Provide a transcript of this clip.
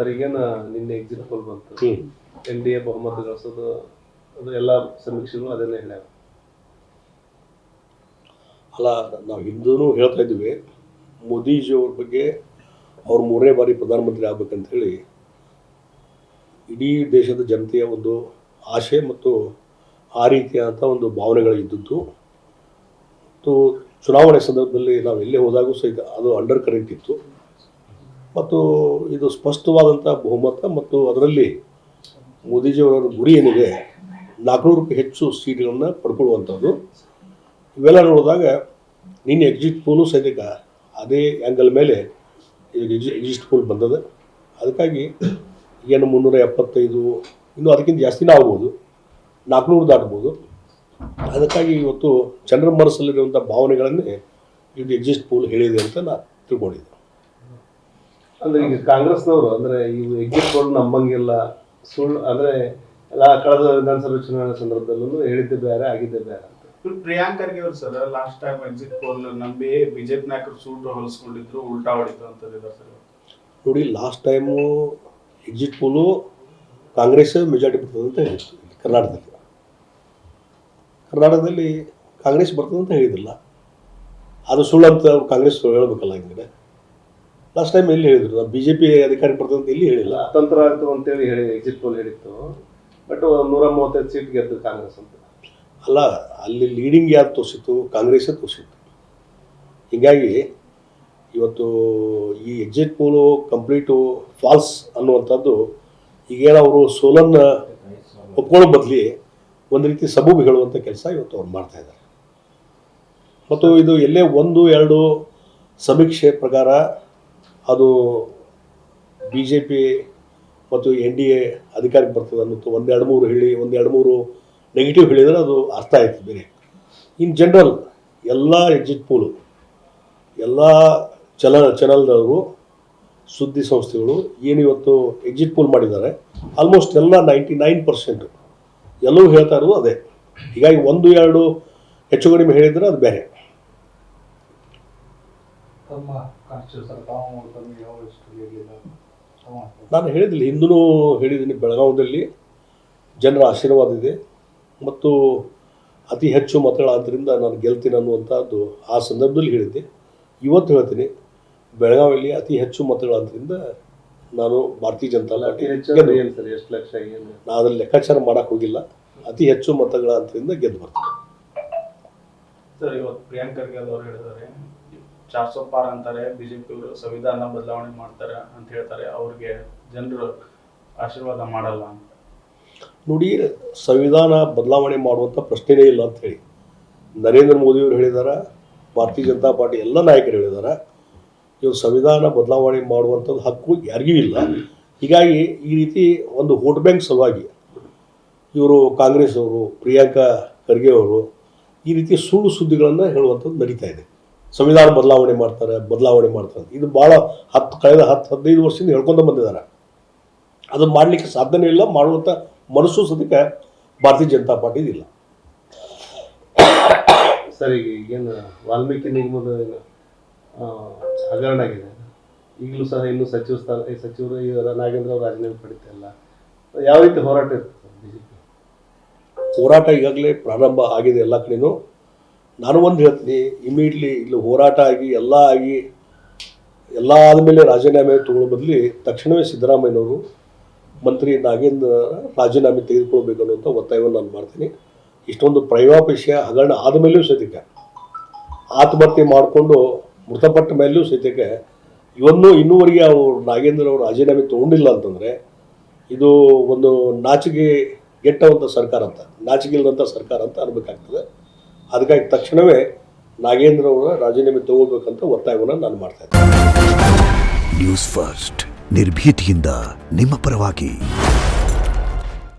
Sir ಈಗೇನು ನಿನ್ನೆ exit poll ಬಂತು, NDA ಬಹುಮತ ಗಳಿಸೋದು ಅದು ಎಲ್ಲ ಸಮೀಕ್ಷೆಗಳು ಅದನ್ನೇ ಹೇಳ್ಯಾವ. ಅಲ್ಲ, ನಾವು ಹಿಂದೂ ಹೇಳ್ತಾ ಇದ್ವಿ ಮೋದಿಜಿಯವ್ರ ಬಗ್ಗೆ ಅವ್ರು 3ನೇ ಬಾರಿ ಪ್ರಧಾನಮಂತ್ರಿ ಆಗ್ಬೇಕಂತ ಹೇಳಿ ಇಡೀ ದೇಶದ ಜನತೆಯ ಒಂದು ಆಶೆ ಮತ್ತು ಆ ರೀತಿಯಾದಂಥ ಒಂದು ಭಾವನೆಗಳಿದ್ದದ್ದು. ಮತ್ತು ಚುನಾವಣೆ ಸಂದರ್ಭದಲ್ಲಿ ನಾವು ಎಲ್ಲೇ ಹೋದಾಗೂ ಸಹಿತ ಅದು ಅಂಡರ್ ಕರೆಂಟ್ ಇತ್ತು. ಮತ್ತು ಇದು ಸ್ಪಷ್ಟವಾದಂಥ ಬಹುಮತ ಮತ್ತು ಅದರಲ್ಲಿ ಮೋದಿಜಿಯವರ ಗುರಿ ಏನಿದೆ 400ಕ್ಕೂ ಹೆಚ್ಚು ಸೀಟ್ಗಳನ್ನು ಪಡ್ಕೊಳ್ಳುವಂಥದ್ದು. ಇವೆಲ್ಲ ನೋಡಿದಾಗ ನಿನ್ನೆ ಎಕ್ಸಿಟ್ ಪೋಲು ಸಹಿತ ಅದೇ ಆ್ಯಂಗಲ್ ಮೇಲೆ ಎಕ್ಸಿಟ್ ಪೋಲ್ ಬಂದದ. ಅದಕ್ಕಾಗಿ ಏನು 375 ಇನ್ನೂ ಅದಕ್ಕಿಂತ ಜಾಸ್ತಿನೇ ಆಗ್ಬೋದು, 400 ದಾಟ್ಬೋದು. ಅದಕ್ಕಾಗಿ ಇವತ್ತು ಜನರ ಮನಸ್ಸಲ್ಲಿರುವಂಥ ಭಾವನೆಗಳನ್ನೇ ಇದು ಎಕ್ಸಿಟ್ ಪೋಲ್ ಹೇಳಿದೆ ಅಂತ ನಾನು ತಿಳ್ಕೊಂಡಿದ್ದೆ. ಅಂದರೆ ಈಗ ಕಾಂಗ್ರೆಸ್ನವರು ಅಂದರೆ ಇವು ಎಕ್ಸಿಟ್ ಪೋಲ್ ನಂಬಂಗಿಲ್ಲ, ಸುಳ್ಳು ಅಂದರೆ ಎಲ್ಲ ಕಳೆದ ವಿಧಾನಸಭೆ ಚುನಾವಣೆ ಸಂದರ್ಭದಲ್ಲೂ ಹೇಳಿದ್ದೆ ಬೇರೆ ಆಗಿದ್ದೆ ಬೇರೆ ಅಂತ. ಪ್ರಿಯಾಂಕ್ ಖರ್ಗೆ ಅವರು sir last time exit poll ನಂಬಿ ಬಿಜೆಪಿ ನಾಯಕರು ಸೂಟ್ ಹೊಲಿಸ್ಕೊಂಡಿದ್ರು, ಉಲ್ಟಾ ಹೊಡಿತು ಅಂತಂದಿದ್ದಾರೆ ಸರ್. ನೋಡಿ, ಲಾಸ್ಟ್ ಟೈಮು ಎಕ್ಸಿಟ್ ಪೋಲು ಕಾಂಗ್ರೆಸ್ ಮೆಜಾರಿಟಿ ಬರ್ತದೆ ಅಂತ ಹೇಳಿತ್ತು ಕರ್ನಾಟಕದಲ್ಲಿ ಕಾಂಗ್ರೆಸ್ ಬರ್ತದೆ ಅಂತ ಹೇಳಿದಿಲ್ಲ. ಅದು ಸುಳ್ಳು ಅಂತ ಕಾಂಗ್ರೆಸ್ ಹೇಳ್ಬೇಕಲ್ಲ. ಹಿಂಗೆ ಲಾಸ್ಟ್ ಟೈಮ್ ಎಲ್ಲಿ ಹೇಳಿದ್ರು, ನಾವು BJP ಅಧಿಕಾರಿ ಬರ್ತದೆ ಅಂತ ಎಲ್ಲಿ ಹೇಳಿಲ್ಲ. ಅತಂತ್ರ ಆಯಿತು ಅಂತೇಳಿ ಹೇಳಿ ಎಕ್ಸಿಟ್ ಪೋಲ್ ಹೇಳಿತ್ತು. ಬಟ್ 135 ಸೀಟ್ ಗೆದ್ದು ಕಾಂಗ್ರೆಸ್ ಅಂತ. ಅಲ್ಲ, ಅಲ್ಲಿ ಲೀಡಿಂಗ್ ಯಾರು ತೋರಿಸಿತ್ತು? ಕಾಂಗ್ರೆಸ್ಸೇ ತೋರಿಸಿತ್ತು. ಹೀಗಾಗಿ ಇವತ್ತು ಈ ಎಕ್ಸಿಟ್ ಪೋಲು ಕಂಪ್ಲೀಟು ಫಾಲ್ಸ್ ಅನ್ನುವಂಥದ್ದು ಈಗೇನು ಅವರು ಸೋಲನ್ನು ಒಪ್ಕೊಳ್ಳೋ ಬದಲಿ ಒಂದು ರೀತಿ ಸಬೂಬು ಹೇಳುವಂಥ ಕೆಲಸ ಇವತ್ತು ಅವ್ರು ಮಾಡ್ತಾಯಿದ್ದಾರೆ. ಮತ್ತು ಇದು ಎಲ್ಲೇ 1-2 ಸಮೀಕ್ಷೆ ಪ್ರಕಾರ ಅದು BJP ಮತ್ತು NDA ಅಧಿಕಾರಕ್ಕೆ ಬರ್ತದೆ ಅನ್ನೋದು 1-2-3 ಹೇಳಿ 1-2-3 ನೆಗೆಟಿವ್ ಹೇಳಿದರೆ ಅದು ಅರ್ಥ ಆಯ್ತು ಬೇರೆ. ಇನ್ ಜನರಲ್ ಎಲ್ಲ ಎಕ್ಸಿಟ್ ಪೋಲು ಎಲ್ಲ ಚಾನಲ್ದವರು ಸುದ್ದಿ ಸಂಸ್ಥೆಗಳು ಏನು ಇವತ್ತು ಎಕ್ಸಿಟ್ ಪೋಲ್ ಮಾಡಿದ್ದಾರೆ, ಆಲ್ಮೋಸ್ಟ್ ಎಲ್ಲ 99% ಎಲ್ಲವೂ ಹೇಳ್ತಾ ಇರೋದು ಅದೇ. ಹೀಗಾಗಿ 1-2 ಹೆಚ್ಚು ಕಡಿಮೆ ಹೇಳಿದರೆ ಅದು ಬೇರೆ. ನಾನು ಹೇಳಿದಿಲ್ಲ, ಹಿಂದೂ ಹೇಳಿದ್ದೀನಿ, ಬೆಳಗಾವದಲ್ಲಿ ಜನರ ಆಶೀರ್ವಾದ ಇದೆ ಮತ್ತು ಅತಿ ಹೆಚ್ಚು ಮತಗಳ ಆದ್ದರಿಂದ ನಾನು ಗೆಲ್ತೀನಿ ಅನ್ನುವಂಥದ್ದು ಆ ಸಂದರ್ಭದಲ್ಲಿ ಹೇಳಿದ್ದೆ. ಇವತ್ತು ಹೇಳ್ತೀನಿ, ಬೆಳಗಾವಿಯಲ್ಲಿ ಅತಿ ಹೆಚ್ಚು ಮತಗಳ ಆದ್ದರಿಂದ ನಾನು ಭಾರತೀಯ ಜನತಾ ಪಾರ್ಟಿ ಎಷ್ಟು ಲಕ್ಷ ಏನು ನಾನು ಅದರಲ್ಲಿ ಲೆಕ್ಕಾಚಾರ ಮಾಡೋಕ್ಕೆ ಹೋಗಿಲ್ಲ. ಅತಿ ಹೆಚ್ಚು ಮತಗಳ ಅಂತರಿಂದ ಗೆದ್ದು ಬರ್ತೀನಿ ಸರ್. ಇವತ್ತು ಪ್ರಿಯಾಂಕ್ ಖರ್ಗೆ ಅವರು ಹೇಳಿದ್ದಾರೆ 400 ಪಾರ್ ಅಂತಾರೆ, BJP ಅವರು ಸಂವಿಧಾನ ಬದಲಾವಣೆ ಮಾಡ್ತಾರೆ ಅಂತ ಹೇಳ್ತಾರೆ, ಅವ್ರಿಗೆ ಜನರು ಆಶೀರ್ವಾದ ಮಾಡಲ್ಲ ಅಂತ. ನೋಡಿ, ಸಂವಿಧಾನ ಬದಲಾವಣೆ ಮಾಡುವಂಥ ಪ್ರಶ್ನೆಯೇ ಇಲ್ಲ ಅಂತ ಹೇಳಿ ನರೇಂದ್ರ ಮೋದಿಯವರು ಹೇಳಿದ್ದಾರೆ, ಭಾರತೀಯ ಜನತಾ ಪಾರ್ಟಿ ಎಲ್ಲ ನಾಯಕರು ಹೇಳಿದ್ದಾರೆ. ಇವರು ಸಂವಿಧಾನ ಬದಲಾವಣೆ ಮಾಡುವಂಥದ್ದು ಹಕ್ಕು ಯಾರಿಗೂ ಇಲ್ಲ. ಹೀಗಾಗಿ ಈ ರೀತಿ ಒಂದು ವೋಟ್ ಬ್ಯಾಂಕ್ ಸಲುವಾಗಿ ಇವರು ಕಾಂಗ್ರೆಸ್ ಅವರು, ಪ್ರಿಯಾಂಕಾ ಖರ್ಗೆ ಅವರು ಈ ರೀತಿ ಸುಳ್ಳು ಸುದ್ದಿಗಳನ್ನು ಹೇಳುವಂಥದ್ದು ನಡೀತಾ ಇದೆ. ಸಂವಿಧಾನ ಬದಲಾವಣೆ ಮಾಡ್ತಾರೆ ಇದು ಭಾಳ ಕಳೆದ 10-15 ವರ್ಷದಿಂದ ಹೇಳ್ಕೊಂಡು ಬಂದಿದ್ದಾರೆ. ಅದನ್ನು ಮಾಡಲಿಕ್ಕೆ ಸಾಧ್ಯನೇ ಇಲ್ಲ, ಮಾಡುವಂಥ ಮನಸ್ಸು ಸದ್ಯಕ್ಕೆ ಭಾರತೀಯ ಜನತಾ ಪಾರ್ಟಿದಿಲ್ಲ. ಸರ್, ಈಗೇನು ವಾಲ್ಮೀಕಿ ನಿಗಮದ ಹಗರಣ ಆಗಿದೆ, ಈಗಲೂ ಸಹ ಇನ್ನೂ ಸಚಿವರು ನಾಗೇಂದ್ರ ಅವರು ರಾಜೀನಾಮೆ ಪಡಿತಾಯಿಲ್ಲ. ಯಾವ ರೀತಿ ಹೋರಾಟ ಇರ್ತದೆ BJP? ಹೋರಾಟ ಈಗಾಗಲೇ ಪ್ರಾರಂಭ ಆಗಿದೆ ಎಲ್ಲ ಕಡೆಯೂ. ನಾನು ಒಂದು ಹೇಳ್ತೀನಿ, ಇಮಿಡಿಯೇಟ್ಲಿ ಇಲ್ಲಿ ಹೋರಾಟ ಆಗಿ ಎಲ್ಲ ಆದಮೇಲೆ ರಾಜೀನಾಮೆ ತಗೊಳ್ಳೋ ಬದಲಿ ತಕ್ಷಣವೇ ಸಿದ್ದರಾಮಯ್ಯನವರು ಮಂತ್ರಿ ನಾಗೇಂದ್ರ ರಾಜೀನಾಮೆ ತೆಗೆದುಕೊಳ್ಬೇಕು ಅನ್ನುವಂಥ ಒತ್ತಾಯವನ್ನು ನಾನು ಮಾಡ್ತೀನಿ. ಇಷ್ಟೊಂದು ಪ್ರೈವಾಪೇಶಿಯ ಹಗರಣ ಆದಮೇಲೆಯೂ ಸಹಿತಕ್ಕೆ ಆತ್ಮಹತ್ಯೆ ಮಾಡಿಕೊಂಡು ಮೃತಪಟ್ಟ ಮೇಲೆಯೂ ಸಹಿತಕ್ಕೆ ಇನ್ನೂವರೆಗೆ ಅವರು ನಾಗೇಂದ್ರ ಅವರು ರಾಜೀನಾಮೆ ತೊಗೊಂಡಿಲ್ಲ ಅಂತಂದರೆ ಇದು ಒಂದು ನಾಚಿಕೆ ಗೆಟ್ಟವಂಥ ಸರ್ಕಾರ ಅಂತ, ನಾಚಿಕೆ ಇಲ್ಲದಂಥ ಸರ್ಕಾರ ಅಂತ ಅನ್ಬೇಕಾಗ್ತದೆ. ಅದಕ್ಕಾಗಿ ತಕ್ಷಣವೇ ನಾಗೇಂದ್ರ ಅವರ ರಾಜೀನಾಮೆ ತಗೋಬೇಕಂತ ಒತ್ತಾಯವನ್ನು ನಾನು ಮಾಡ್ತಾ ಇದ್ದೀನಿ. ನ್ಯೂಸ್ ಫಸ್ಟ್, ನಿರ್ಭೀತಿಯಿಂದ ನಿಮ್ಮ ಪರವಾಗಿ.